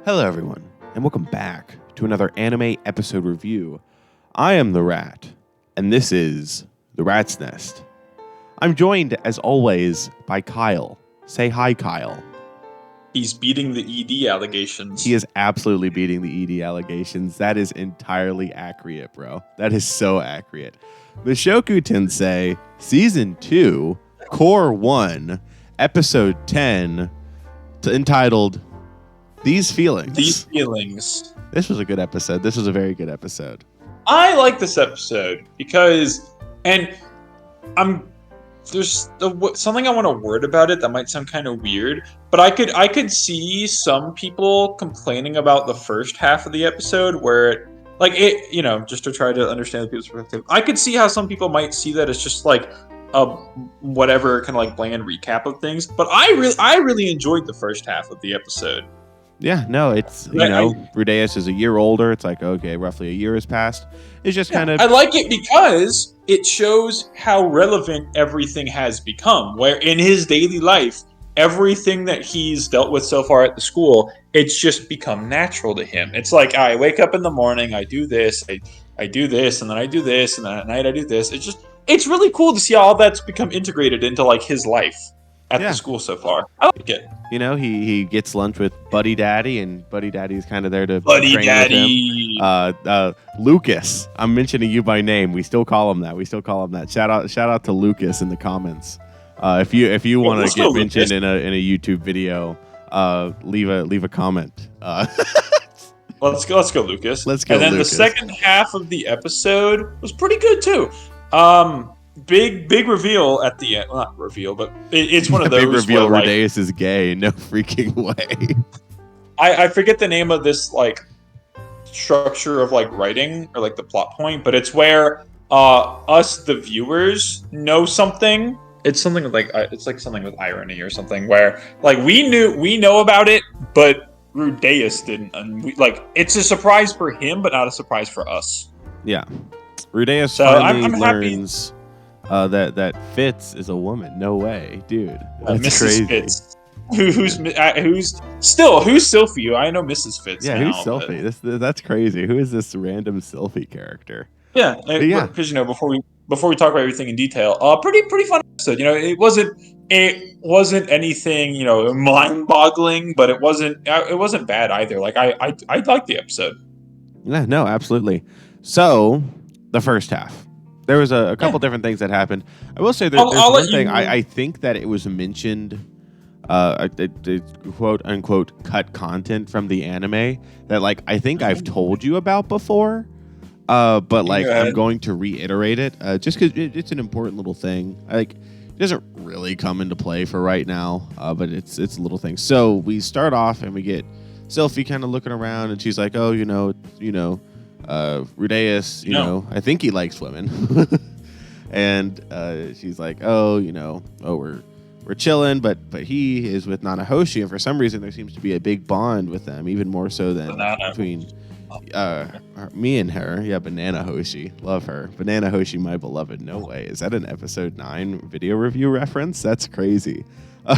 Hello, everyone, and welcome back to another anime episode review. I am the Rat, and this is The Rat's Nest. I'm joined, as always, by Kyle. Say hi, Kyle. He's beating the ED allegations. He is absolutely beating the ED allegations. That is entirely accurate, bro. That is so accurate. Mushoku Tensei, Season 2, Core 1, Episode 10, entitled These Feelings. These Feelings. This was a good episode. This was a very good episode. I like this episode because, there's something I want to word about it that might sound kind of weird, but I could see some people complaining about the first half of the episode where just to try to understand the people's perspective. I could see how some people might see that as just like a whatever kind of like bland recap of things, but I really enjoyed the first half of the episode. Yeah, no, it's, Rudeus is a year older. It's like, okay, roughly a year has passed. It's just kind of... I like it because it shows how relevant everything has become, where in his daily life, everything that he's dealt with so far at the school, it's just become natural to him. It's like, I wake up in the morning, I do this, I do this, and then I do this, and then at night I do this. It's really cool to see how all that's become integrated into like his life at the school so far. I like it. You know, he gets lunch with Buddy Daddy, and Buddy Daddy's kind of there to Buddy train Daddy. With him. Lucas, I'm mentioning you by name. We still call him that. Shout out to Lucas in the comments. If you want to get mentioned in a YouTube video, leave a comment. Let's go, Lucas. Let's go. And then Lucas. The second half of the episode was pretty good too. Big reveal at the end. Well, not reveal, but it's one of those. Big reveal. Where, Rudeus is gay. No freaking way. I forget the name of this like structure of like writing or like the plot point, but it's where us the viewers know something. It's something like something with irony or something where like we know about it, but Rudeus didn't. And it's a surprise for him, but not a surprise for us. Yeah, Rudeus finally learns that Fitz is a woman. No way, dude. That's Mrs. crazy. Fitz. Who's Sylphie? I know Mrs. Fitz. Yeah, now, who's Sylphie? That's crazy. Who is this random Sylphie character? Yeah, because before we talk about everything in detail, pretty fun episode. It wasn't anything mind-boggling, but it wasn't bad either. Like I liked the episode. Yeah, no, absolutely. So the first half. There was a couple different things that happened. I will say there's one thing. I think that it was mentioned, quote unquote, cut content from the anime that I think I've told you about before. But I'm going to reiterate it just because it's an important little thing. It doesn't really come into play for right now, but it's a little thing. So we start off and we get Sylphie kind of looking around, and she's like, "Oh, Rudeus, I think he likes women." And she's like, we're chilling, but he is with Nanahoshi, and for some reason there seems to be a big bond with them, even more so than between me and her. Yeah, Banana Hoshi. Love her. Banana Hoshi, my beloved. No way. Is that an episode 9 video review reference? That's crazy.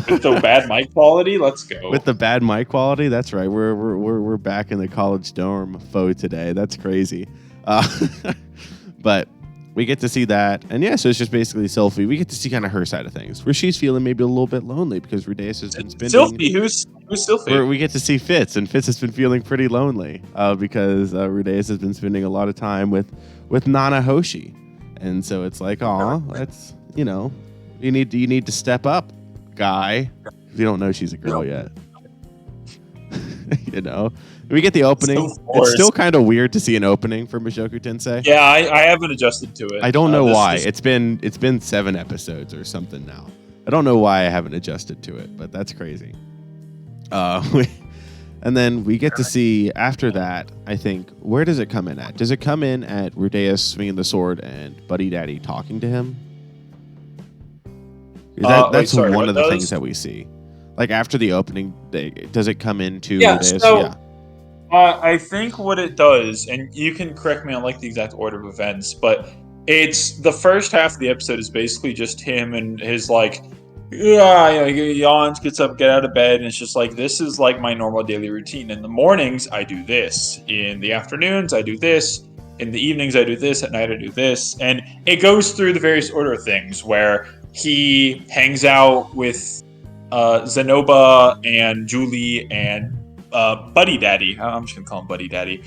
With the bad mic quality, let's go. With the bad mic quality, that's right. We're back in the college dorm faux today. That's crazy. But we get to see that, and so it's just basically Sylphie. We get to see kind of her side of things, where she's feeling maybe a little bit lonely because Rudeus has been spending. Sylphie, who's Sylphie? We get to see Fitz, and Fitz has been feeling pretty lonely because Rudeus has been spending a lot of time with Nanahoshi, and so it's like, that's you need to step up, guy. You don't know she's a girl yet. We get the opening. It's still kind of weird to see an opening for Mushoku Tensei. Yeah, I haven't adjusted to it. I don't know why. It's been 7 episodes or something now. I don't know why I haven't adjusted to it, but that's crazy. And then we get to see after that, I think, where does it come in at? Does it come in at Rudeus swinging the sword and Buddy Daddy talking to him? That's one of the things that we see. After the opening, does it come into Rudeus? So, I think what it does, and you can correct me on the exact order of events, but it's the first half of the episode is basically just him and his Yeah, he yawns, gets up, get out of bed, and it's just like, this is like my normal daily routine. In the mornings, I do this. In the afternoons, I do this. In the evenings, I do this. At night, I do this. And it goes through the various order of things where he hangs out with Zenoba and Julie and Buddy Daddy. I'm just going to call him Buddy Daddy.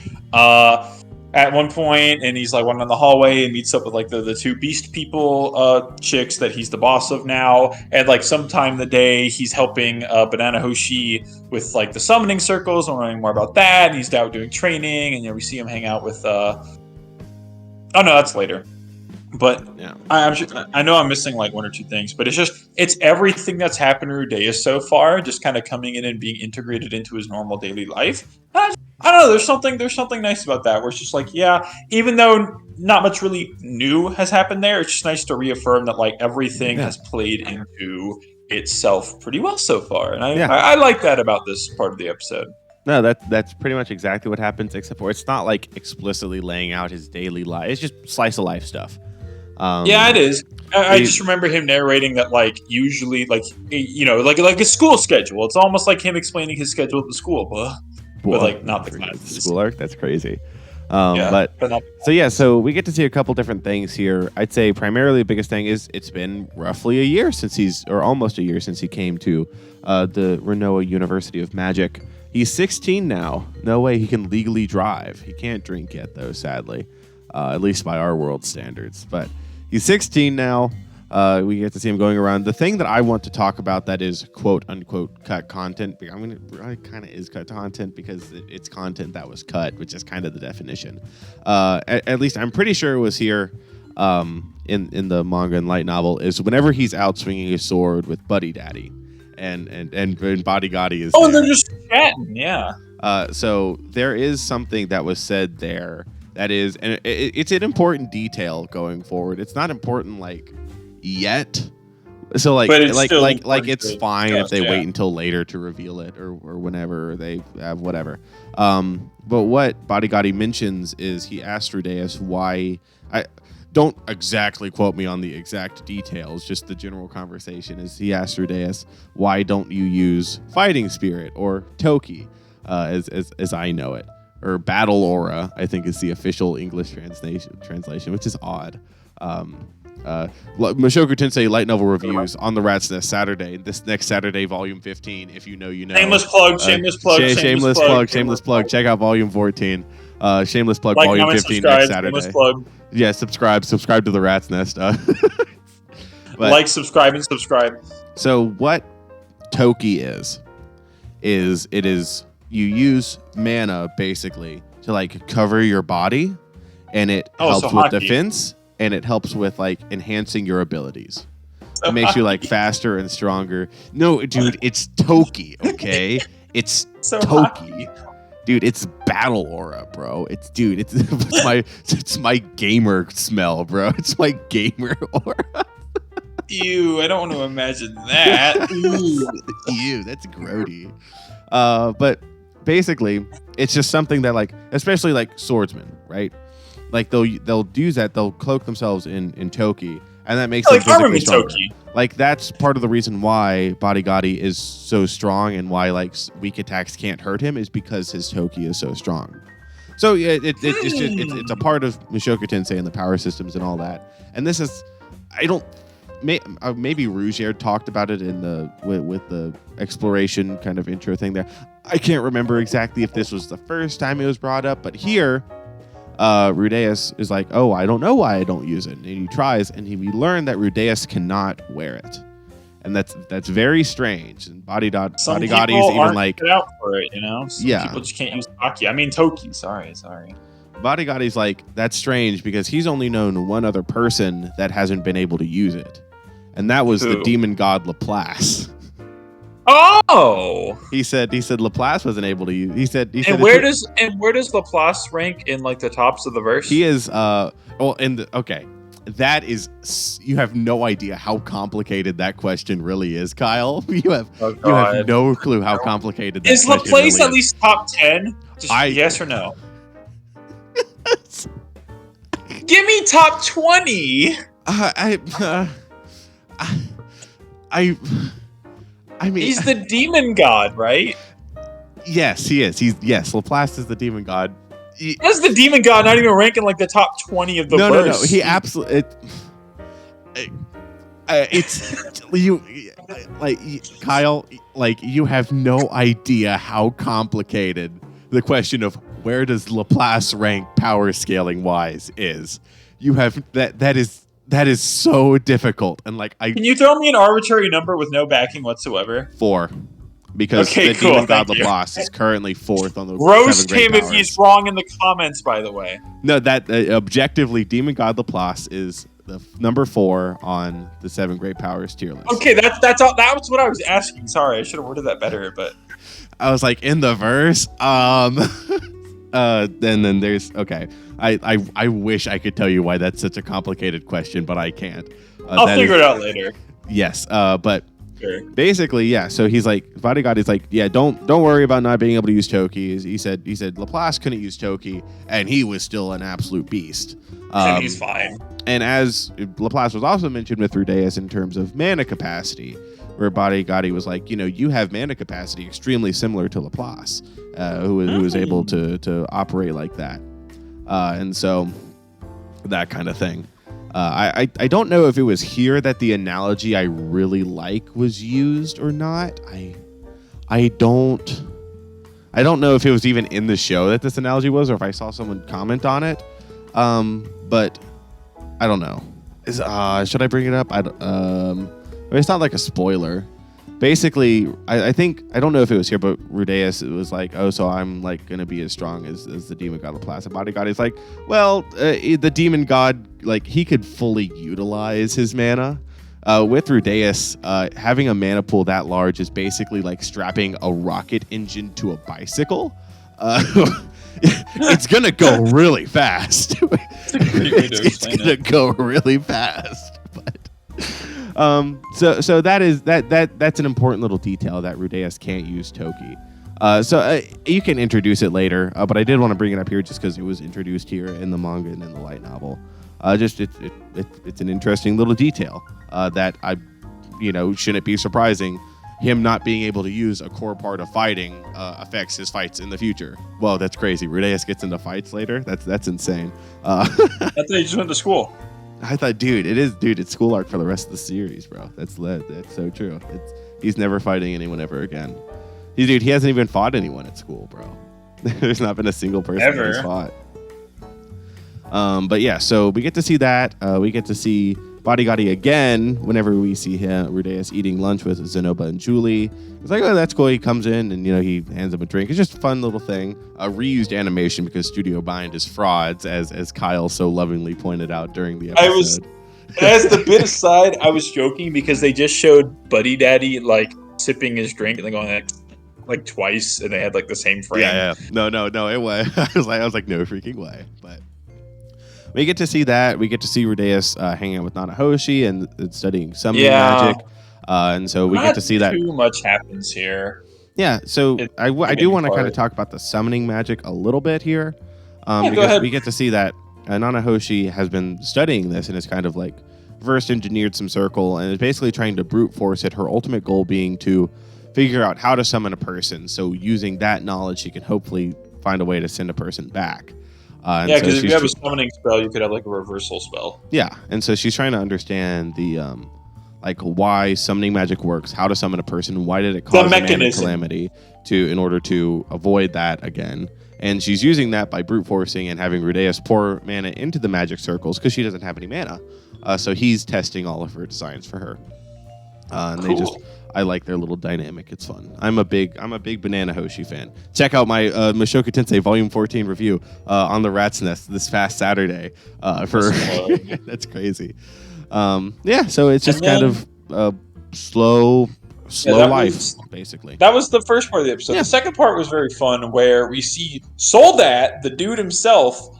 At one point, and he's like walking down the hallway and meets up with like the two beast people chicks that he's the boss of now. And like sometime in the day, he's helping Banana Hoshi with like the summoning circles. I'm learning more about that. And he's out doing training, and we see him hang out with. Oh no, that's later. But Yeah. I know I'm missing like one or two things, but it's everything that's happened to Rudeus so far, just kind of coming in and being integrated into his normal daily life. I don't know. There's something nice about that, where it's just like, yeah, even though not much really new has happened there, it's just nice to reaffirm that like everything has played into itself pretty well so far, and I like that about this part of the episode. No, that's pretty much exactly what happens, except for it's not like explicitly laying out his daily life. It's just slice of life stuff. Yeah, it is. I just remember him narrating that, like, usually, like, like a school schedule. It's almost like him explaining his schedule at the school, but like not the classes. School arc. That's crazy. But not. So we get to see a couple different things here. I'd say primarily the biggest thing is it's been roughly a year almost a year since he came to the Renoa University of Magic. He's 16 now. No way he can legally drive. He can't drink yet, though, sadly, at least by our world standards. But he's 16 now. We get to see him going around. The thing that I want to talk about that is quote unquote cut content. It kind of is cut content because it's content that was cut, which is kind of the definition. At least I'm pretty sure it was here in the manga and light novel. Is whenever he's out swinging his sword with Buddy Daddy, and Body Gotti is. Oh, they're just chatting. Yeah. So there is something that was said there. That is, and it's an important detail going forward. It's not important like yet, so like it's fine if they wait until later to reveal it or whenever they have whatever. But what Body Gotti mentions is he asked Rudeus why. I don't exactly quote me on the exact details, just the general conversation is he asked Rudeus, why don't you use Fighting Spirit or Toki, as I know it. Or Battle Aura, I think is the official English translation, which is odd. Mushoku Tensei light novel reviews on the Rat's Nest Saturday. This next Saturday, volume 15. If you know, you know. Shameless plug. Shameless plug. Check out volume 14. Shameless plug. Like, volume 15 next Saturday. Shameless plug. Yeah, subscribe to the Rat's Nest. Like, subscribe, and subscribe. So what Toki is it is. You use mana basically to like cover your body, and it helps with defense, and it helps with like enhancing your abilities. It makes you like faster and stronger. No, dude, it's Toki, okay? It's Toki. Dude, it's Battle Aura, bro. It's my gamer smell, bro. It's my gamer aura. Ew, I don't want to imagine that. Ew, that's grody. But basically, it's just something that, like, especially like swordsmen, right? Like they'll use that. They'll cloak themselves in Toki, and that makes them physically stronger. Toki. Like that's part of the reason why Body Gotti is so strong and why like weak attacks can't hurt him is because his Toki is so strong. So yeah, it's a part of Mushoku Tensei and the power systems and all that. And this is, maybe Rougier talked about it in with the exploration kind of intro thing there. I can't remember exactly if this was the first time it was brought up, but here, Rudeus is like, oh, I don't know why I don't use it. And he tries, and we learn that Rudeus cannot wear it. And that's very strange. And Body Gotti is even like out for it, you know? Some people just can't use Toki. I mean Toki, sorry. Body Gotti's like, that's strange because he's only known one other person that hasn't been able to use it. And that was the demon god Laplace. Oh, he said Laplace wasn't able to use. He said. And where does Laplace rank in like the tops of the verse? He is okay. That is, you have no idea how complicated that question really is, Kyle. You have no clue how complicated that is. Laplace really at least top 10? Yes or no? Give me top 20. I mean, he's the demon god, right? Yes, he is. Laplace is the demon god. How's the demon god not even ranking like the top 20 of the verse? No. He absolutely. It's you, like Kyle. Like you have no idea how complicated the question of where does Laplace rank power scaling wise is. You have that is so difficult, and like Can you throw me an arbitrary number with no backing whatsoever? 4. Because the demon god Laplace is currently 4th on the roast 7 great him powers. if he's wrong in the comments, by the way. No, that objectively, demon god Laplace is the number 4 on the 7 great powers tier list. Okay, that's all. That was what I was asking. Sorry, I should have worded that better, but I was like in the verse. Then there's okay. I wish I could tell you why that's such a complicated question, but I can't. I'll figure it out later. Yes, but. Sure. Basically, yeah. So he's like, bodyguard is like, yeah, don't worry about not being able to use Toki. He said Laplace couldn't use Toki, and he was still an absolute beast. And he's fine. And as Laplace was also mentioned with Rudeus in terms of mana capacity, where bodyguard was like, you have mana capacity extremely similar to Laplace, who was able to operate like that, and so that kind of thing. I don't know if it was here that the analogy I really like was used or not. I don't know if it was even in the show that this analogy was, or if I saw someone comment on it. But I don't know. Should I bring it up? It's not like a spoiler. Basically, I think, I don't know if it was here, but Rudeus was like, oh, so I'm like going to be as strong as the demon god Laplace. And bodyguard is like, well, the demon god, like he could fully utilize his mana. With Rudeus, having a mana pool that large is basically like strapping a rocket engine to a bicycle. It's going to go really fast. It's going to go really fast. But... So that's an important little detail that Rudeus can't use Toki. You can introduce it later, but I did want to bring it up here just because it was introduced here in the manga and in the light novel. It's an interesting little detail that shouldn't be surprising. Him not being able to use a core part of fighting affects his fights in the future. Well, that's crazy. Rudeus gets into fights later. That's insane. I thought he just went to school. I thought, it's school arc for the rest of the series, bro. That's so true. He's never fighting anyone ever again. He hasn't even fought anyone at school, bro. There's not been a single person that he's fought. But yeah, so we get to see that. We get to see Bodyguardy again whenever we see him, Rudeus, eating lunch with Zenoba and Julie. It's like, oh, that's cool. He comes in and, he hands him a drink. It's just a fun little thing. A reused animation because Studio Bind is frauds, as Kyle so lovingly pointed out during the episode. As the bit aside, I was joking because they just showed Buddy Daddy, like, sipping his drink and then going like twice, and they had, like, the same frame. Yeah. No, it was. I was like, no freaking way. But we get to see that. We get to see Rudeus hanging out with Nanahoshi and studying summoning magic. And so we get to see that. Too much happens here. Yeah, so I do want to kind of talk about the summoning magic a little bit here. Because we get to see that Nanahoshi has been studying this and is kind of like reverse engineered some circle and is basically trying to brute force it. Her ultimate goal being to figure out how to summon a person. So using that knowledge, she can hopefully find a way to send a person back. Because if you have a summoning spell, you could have like a reversal spell. Yeah, and so she's trying to understand the why summoning magic works, how to summon a person, why did it cause a mana calamity in order to avoid that again. And she's using that by brute forcing and having Rudeus pour mana into the magic circles because she doesn't have any mana. So he's testing all of her designs for her. And I like their little dynamic. It's fun. I'm a big Banana Hoshi fan. Check out my Mushoku Tensei Volume 14 review on the Rat's Nest this past Saturday. That's crazy. So it's just kind of slow life, basically. That was the first part of the episode. Yeah. The second part was very fun, where we see Soldat, the dude himself,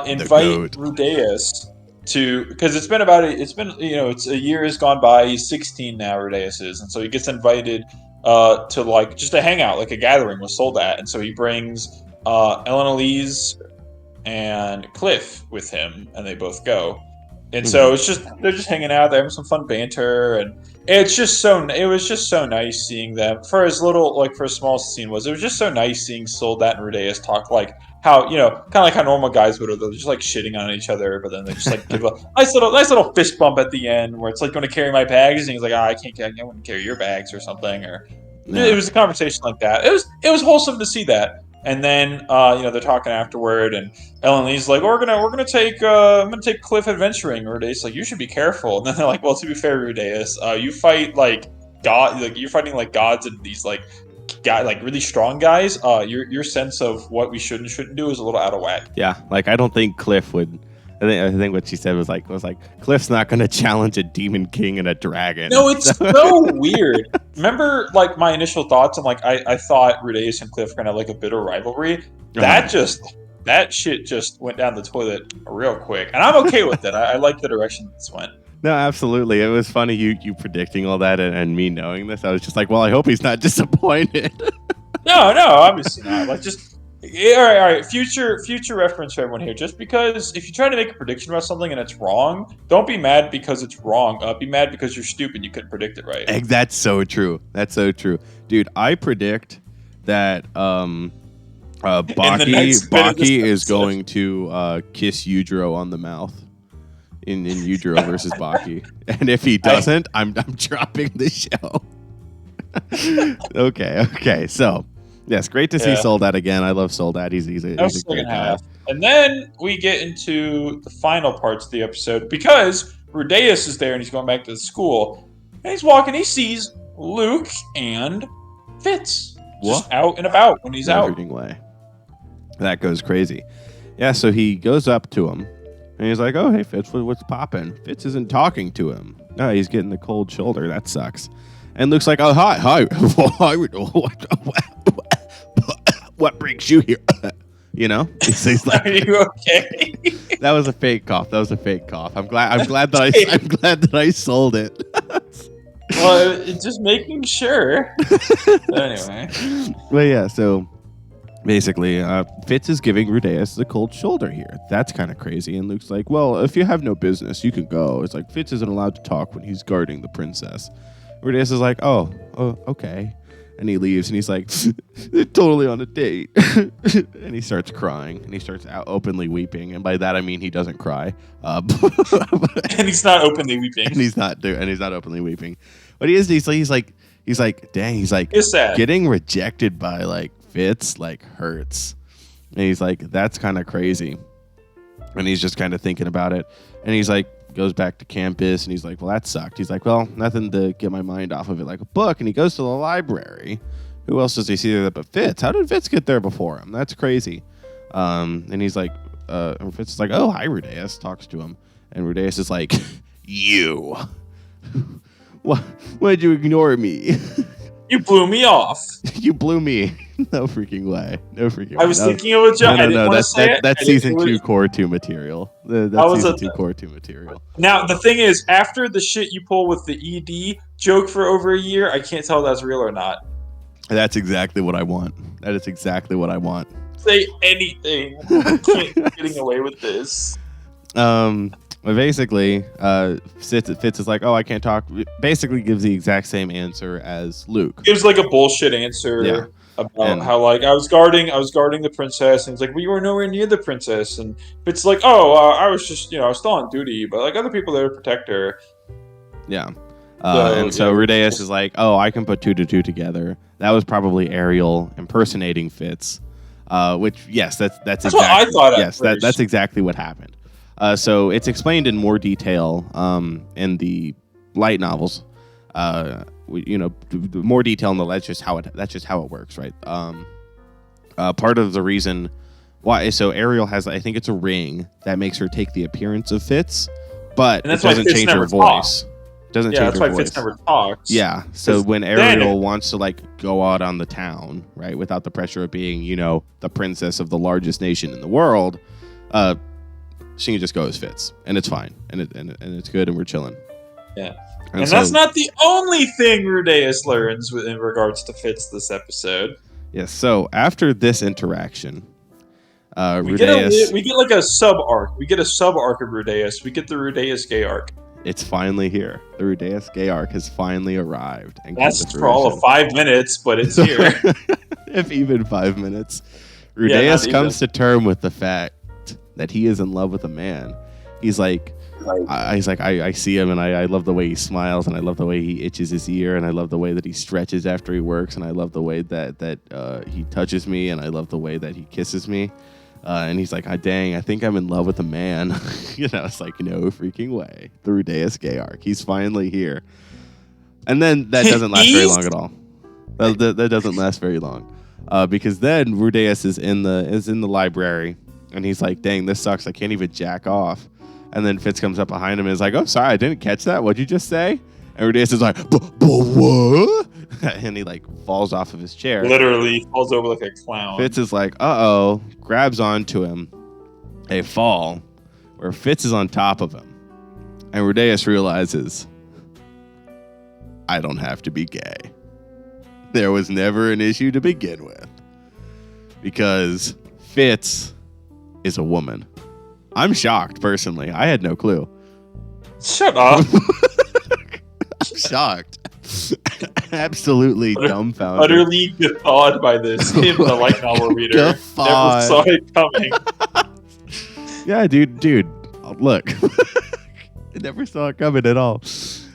invite Rudeus to, because it's a year has gone by. He's 16 now, Rudeus is, and so he gets invited to like just a hangout, like a gathering with Soldat, and so he brings Ellen Elise and Cliff with him, and they both go. And so it's just they're just hanging out, they're having some fun banter, and it was just so nice seeing them for as little like for as small as the scene was. It was just so nice seeing Soldat and Rudeus talk like how kind of like how normal guys would have. They're just like shitting on each other, but then they just like give a nice little fist bump at the end where it's like going to carry my bags, and he's like, I wouldn't carry your bags or something, or it was a conversation like that. It was wholesome to see that. And then they're talking afterward, and Ellen Lee's like, I'm gonna take Cliff adventuring. Rudeus like, you should be careful. And then they're like, well, to be fair, Rudeus, you fight like god, like you're fighting like gods and these like really strong guys. Your sense of what we should and shouldn't do is a little out of whack. Yeah, like I don't think Cliff would. I think what she said was like Cliff's not going to challenge a demon king and a dragon. No, it's so weird. Remember, like my initial thoughts, and like I thought Rudeus and Cliff were gonna have like a bitter rivalry. That shit just went down the toilet real quick, and I'm okay with it. I like the direction this went. No, absolutely. It was funny you predicting all that and me knowing this. I was just like, well, I hope he's not disappointed. No, obviously not. Like just. Yeah, all right. Future reference for everyone here. Just because if you try to make a prediction about something and it's wrong, don't be mad because it's wrong. Be mad because you're stupid. You couldn't predict it right. That's so true. That's so true, dude. I predict that Baki is going to kiss Yujiro on the mouth in Yujiro versus Baki, and if he doesn't, I'm dropping the show. Okay. So. Yes, great to see Soldat again. I love Soldat. He's a great guy. And then we get into the final parts of the episode because Rudeus is there and he's going back to the school. And he's walking. He sees Luke and Fitz just out and about when he's out. Way. That goes crazy. Yeah, so he goes up to him and he's like, "Oh, hey Fitz, what's poppin'?" Fitz isn't talking to him. No, he's getting the cold shoulder. That sucks. And Luke's like, "Oh, hi. What brings you here?" He's like, "Are you okay?" That was a fake cough. I'm glad that I sold it. Well, just making sure. Anyway. Well, yeah. So basically, Fitz is giving Rudeus the cold shoulder here. That's kind of crazy. And Luke's like, "Well, if you have no business, you can go." It's like Fitz isn't allowed to talk when he's guarding the princess. Rudeus is like, oh, okay. And he leaves, and he's like, they're totally on a date. And he starts crying, and he starts out openly weeping. And by that, I mean he doesn't cry. And he's not openly weeping. And he's not openly weeping. But he's like, dang, he's like, it's sad. Getting rejected by, like, Fitz, like, hurts. And he's like, that's kind of crazy. And he's just kind of thinking about it. And he's like, goes back to campus, and he's like, well, that sucked. He's like, well, nothing to get my mind off of it like a book. And he goes to the library. Who else does he see there but Fitz? How did Fitz get there before him? That's crazy. And he's like, and Fitz is like, oh, hi, Rudeus. Talks to him. And Rudeus is like, you. Why'd you ignore me? You blew me off. You blew me. No freaking way. I was thinking of a joke. No. That's season 2 core 2 material. That's season 2 core 2 material. Now, the thing is, after the shit you pull with the ED joke for over a year, I can't tell if that's real or not. That's exactly what I want. That is exactly what I want. Say anything. I can't getting away with this. But basically, Fitz is like, oh, I can't talk. Basically gives the exact same answer as Luke. Gives like a bullshit answer about how like I was guarding the princess, and he's like, well, you were nowhere near the princess, and Fitz is like, oh, I was just I was still on duty, but like other people there to protect her. Yeah. So Rudeus is like, oh, I can put 2 to 2 together. That was probably Ariel impersonating Fitz. Which yes, that's exactly what I thought. Yes, that's exactly what happened. So it's explained in more detail in the light novels. More detail in the that's just how it works, right? Part of the reason why Ariel has, I think it's a ring that makes her take the appearance of Fitz, but it doesn't change her voice. Doesn't change her voice. That's why Fitz never talks. Yeah. So when Ariel wants to like go out on the town, right, without the pressure of being, the princess of the largest nation in the world, she can just go as Fitz, and it's fine, and it's good, and we're chilling. Yeah, and that's not the only thing Rudeus learns in regards to Fitz this episode. Yes. So after this interaction, Rudeus. We get like a sub arc. We get a sub arc of Rudeus. We get the Rudeus gay arc. It's finally here. The Rudeus gay arc has finally arrived. And That's for all of 5 minutes, but it's here. If even 5 minutes. Yeah, Rudeus not comes to term with the fact that he is in love with a man. He's like, I see him and I love the way he smiles, and I love the way he itches his ear, and I love the way that he stretches after he works, and I love the way that he touches me, and I love the way that he kisses me. And he's like, dang, I think I'm in love with a man. It's like, no freaking way. The Rudeus gay arc. He's finally here. And then that doesn't last very long at all. That doesn't last very long. Because then Rudeus is in the library, and he's like, dang, this sucks. I can't even jack off. And then Fitz comes up behind him and is like, oh, sorry, I didn't catch that. What'd you just say? And Rudeus is like, what? And he like falls off of his chair. Literally falls over like a clown. Fitz is like, uh-oh, grabs onto him. They fall, where Fitz is on top of him. And Rudeus realizes, I don't have to be gay. There was never an issue to begin with. Because Fitz is a woman. I'm shocked, personally. I had no clue. Shut up. I'm shocked. Absolutely dumbfounded. Utterly guffawed by this. Him, the light novel reader. Never saw it coming. Yeah, dude. Look. I never saw it coming at all.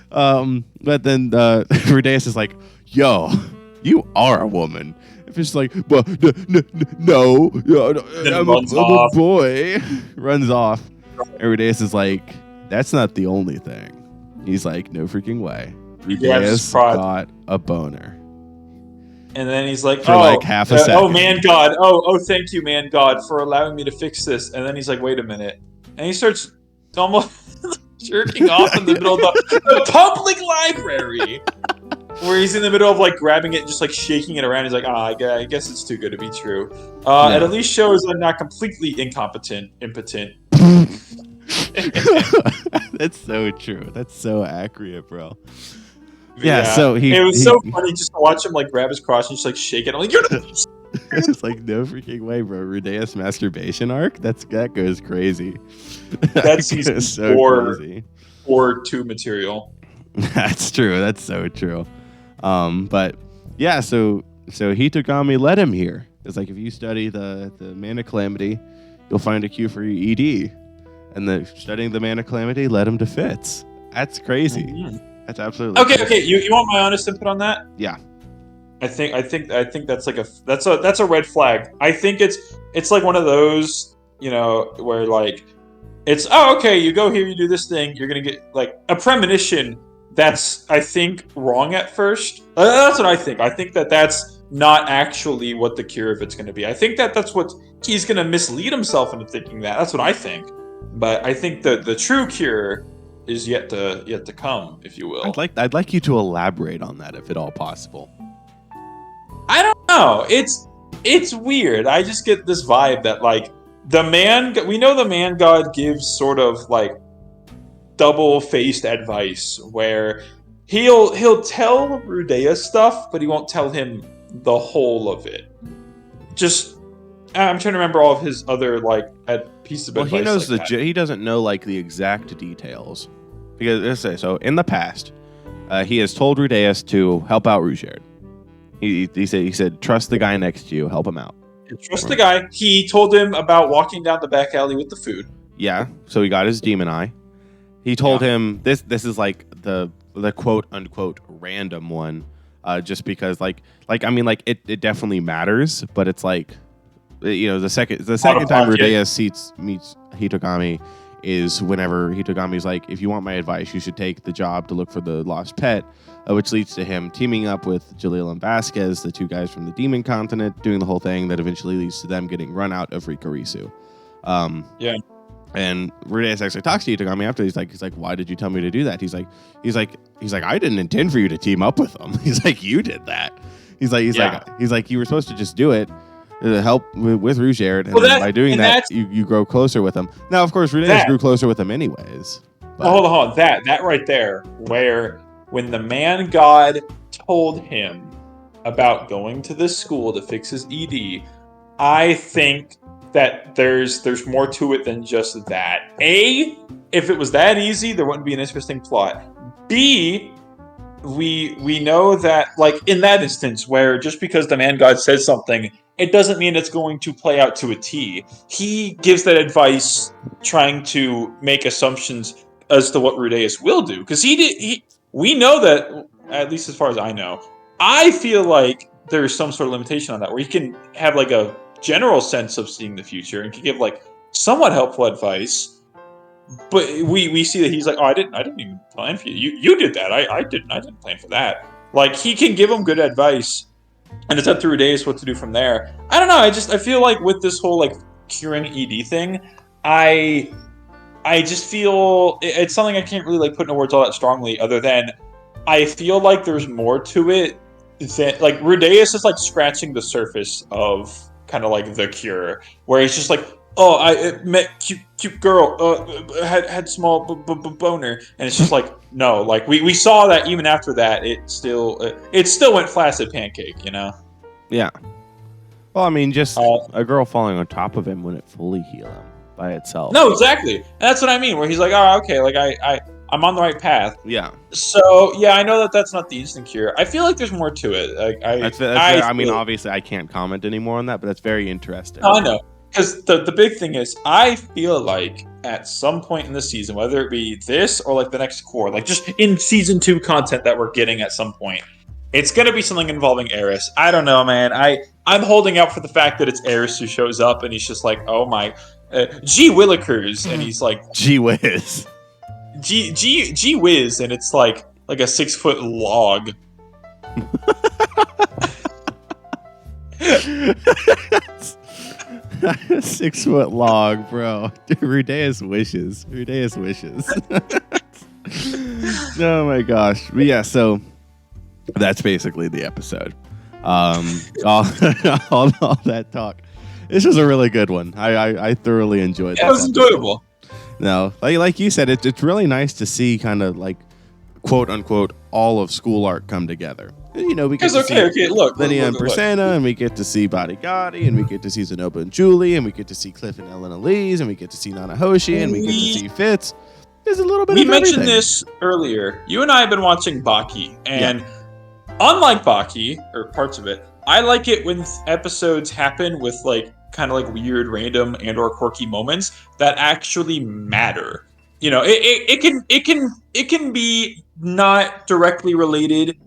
But then Rudeus is like, yo, you are a woman. If it's like, but no, I'm a boy. Runs off. And Rudeus is like, that's not the only thing. He's like, no freaking way. Rudeus got a boner. And then he's like, for like half a second. Oh, man, God. Oh, thank you, man, God, for allowing me to fix this. And then he's like, wait a minute. And he starts almost jerking off in the middle of the public library. Where he's in the middle of like grabbing it, just like shaking it around. He's like, I guess it's too good to be true. It at least shows I'm not completely impotent. That's so true. That's so accurate, bro. Yeah, so it was so funny just to watch him like grab his crotch and just like shake it. I'm like, you're not. It's like, no freaking way, bro. Rudeus masturbation arc? That goes crazy. That's so crazy. Or 2 material. That's true. That's so true. But yeah, so Hitogami led him here. It's like, if you study the Mana Calamity, you'll find a cure for your ED. And studying the Mana Calamity led him to Fitz. That's crazy. Mm-hmm. That's absolutely okay. crazy. Okay, you want my honest input on that? Yeah. I think that's like that's a red flag. I think it's like one of those, where like it's okay, you go here, you do this thing, you're gonna get like a premonition. That's, I think, wrong at first. That's what I think. I think that's not actually what the cure of it's going to be. I think that's what he's going to mislead himself into thinking that. That's what I think. But I think the true cure is yet to come, if you will. I'd like you to elaborate on that, if at all possible. I don't know. It's weird. I just get this vibe that like we know the man god gives sort of like double-faced advice where he'll tell Rudeus stuff, but he won't tell him the whole of it. Just, I'm trying to remember all of his other like pieces of advice. Well, he knows like he doesn't know like the exact details, because let's say so. In the past, he has told Rudeus to help out Rudeus. He said trust the guy next to you, help him out. Trust the guy. He told him about walking down the back alley with the food. Yeah, so he got his demon eye. He told him this is like the quote unquote random one, just because like I mean, like it definitely matters, but it's like, the second time Rudeus meets Hitogami is whenever Hitogami's like, if you want my advice, you should take the job to look for the lost pet, which leads to him teaming up with Jalil and Vasquez, the 2 guys from the Demon Continent, doing the whole thing that eventually leads to them getting run out of Rikarisu. And Rudeus actually talks to Hitogami after. He's like, why did you tell me to do that? He's like, I didn't intend for you to team up with them. He's like, you did that. He's like, you were supposed to just do it to help with Rudeus, and by doing that, you grow closer with him. Now, of course, Rudeus grew closer with him anyways. But hold on, that right there, where when the man god told him about going to this school to fix his ED, I think that there's more to it than just that. A, if it was that easy, there wouldn't be an interesting plot. B, we know that, like, in that instance where just because the man god says something, it doesn't mean it's going to play out to a T. He gives that advice trying to make assumptions as to what Rudeus will do. Because we know that, at least as far as I know, I feel like there's some sort of limitation on that, where he can have like a general sense of seeing the future and can give like somewhat helpful advice. But we see that he's like, oh, I didn't even plan for you. You did that. I didn't plan for that. Like, he can give him good advice, and it's up to Rudeus what to do from there. I don't know. I feel like with this whole like curing ED thing, I just feel it's something I can't really like put into words all that strongly. Other than I feel like there's more to it than, like, Rudeus is like scratching the surface of kind of like the cure, where he's just like, oh, I met cute girl, had small boner, and it's just like, no, like we saw that even after that, it still went flaccid pancake, you know? Yeah. Well, I mean, just a girl falling on top of him wouldn't fully heal him by itself. No, exactly. And that's what I mean, where he's like, oh, okay, like I'm on the right path. Yeah. So yeah, I know that that's not the instant cure. I feel like there's more to it. Like I mean, obviously, I can't comment anymore on that, but that's very interesting. I know. Because the big thing is, I feel like at some point in the season, whether it be this or like the next core, like just in season 2 content that we're getting at some point, it's going to be something involving Eris. I don't know, man. I'm holding out for the fact that it's Eris who shows up and he's just like, oh my, gee willikers, and he's like, gee whiz. Gee whiz, and it's like a 6-foot log. A 6-foot log, bro. Dude, Rudeus wishes. Oh my gosh. But yeah, so that's basically the episode. All that talk. This was a really good one. I thoroughly enjoyed it. It was enjoyable. No, like you said, it's really nice to see kind of like, quote unquote, all of school art come together. You know, we get to see Lydia and Persena, and we get to see Body Gotti, and we get to see Zenoba and Julie, and we get to see Cliff and Ellen Elise, and we get to see Nanahoshi, and we get to see Fitz. There's a little bit of everything. We mentioned this earlier. You and I have been watching Baki, and unlike Baki, or parts of it, I like it when episodes happen with like kind of like weird, random, and or quirky moments that actually matter. You know, it can be not directly related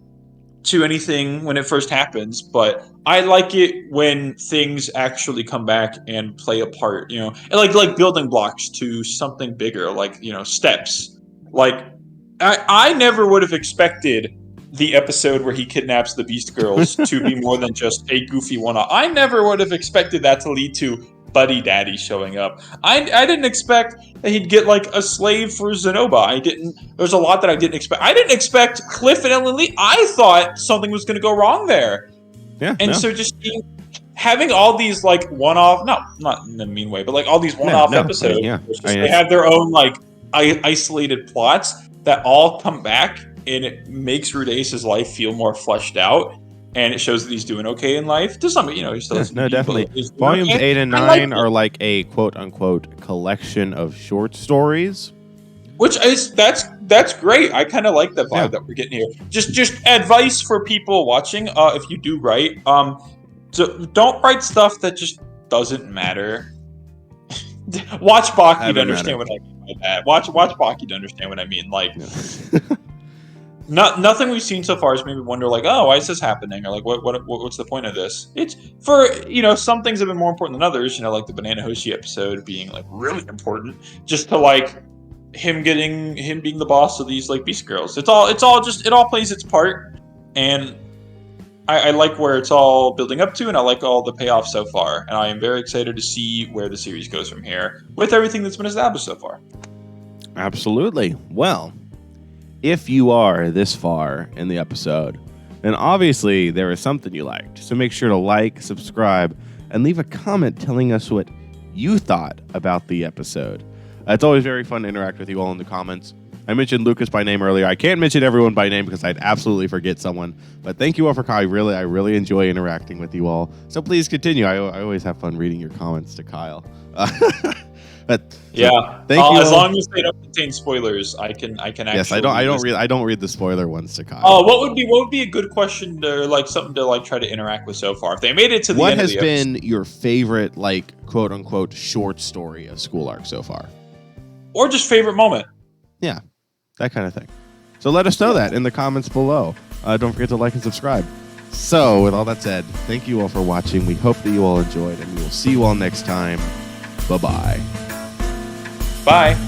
to anything when it first happens, but I like it when things actually come back and play a part, you know, and like building blocks to something bigger, like, you know, steps. Like, I never would have expected the episode where he kidnaps the Beast Girls to be more than just a goofy one-off. I never would have expected that to lead to Buddy Daddy showing up. I didn't expect that he'd get like a slave for Zenoba. There's a lot that I didn't expect. I didn't expect Cliff and Ellen Lee. I thought something was going to go wrong there. Yeah. And so just having all these like one-off, not in a mean way, but like all these one-off episodes, they have their own like isolated plots that all come back, and it makes Rudeus' life feel more fleshed out. And it shows that he's doing okay in life. To some, you know, he still has definitely. Volumes 8 and 9 are like a quote unquote collection of short stories, which is that's great. I kind of like the vibe that we're getting here. Just advice for people watching. If you do write, don't write stuff that just doesn't matter. Watch Baki to understand what I mean by that. Watch Baki to understand what I mean. Like. Nothing we've seen so far has made me wonder, like, oh, why is this happening? Or like, what's the point of this? It's for, you know, some things have been more important than others. You know, like the Banana Hoshi episode being like really important, just to like him being the boss of these like Beast Girls. It all plays its part, and I like where it's all building up to, and I like all the payoff so far. And I am very excited to see where the series goes from here with everything that's been established so far. Absolutely. Well, if you are this far in the episode, then obviously there is something you liked. So make sure to like, subscribe, and leave a comment telling us what you thought about the episode. It's always very fun to interact with you all in the comments. I mentioned Lucas by name earlier. I can't mention everyone by name because I'd absolutely forget someone. But thank you all for calling. I really enjoy interacting with you all. So please continue. I always have fun reading your comments to Kyle. But yeah, thank you. As long as they don't contain spoilers, I can actually. Yes, I don't read the spoiler ones to Kyle. Oh, what would be a good question to like something to like try to interact with so far? If they made it to the end of the episode. What has been your favorite like quote unquote short story of School Arc so far? Or just favorite moment? Yeah, that kind of thing. So let us know that in the comments below. Don't forget to like and subscribe. So with all that said, thank you all for watching. We hope that you all enjoyed, and we will see you all next time. Bye-bye. Bye.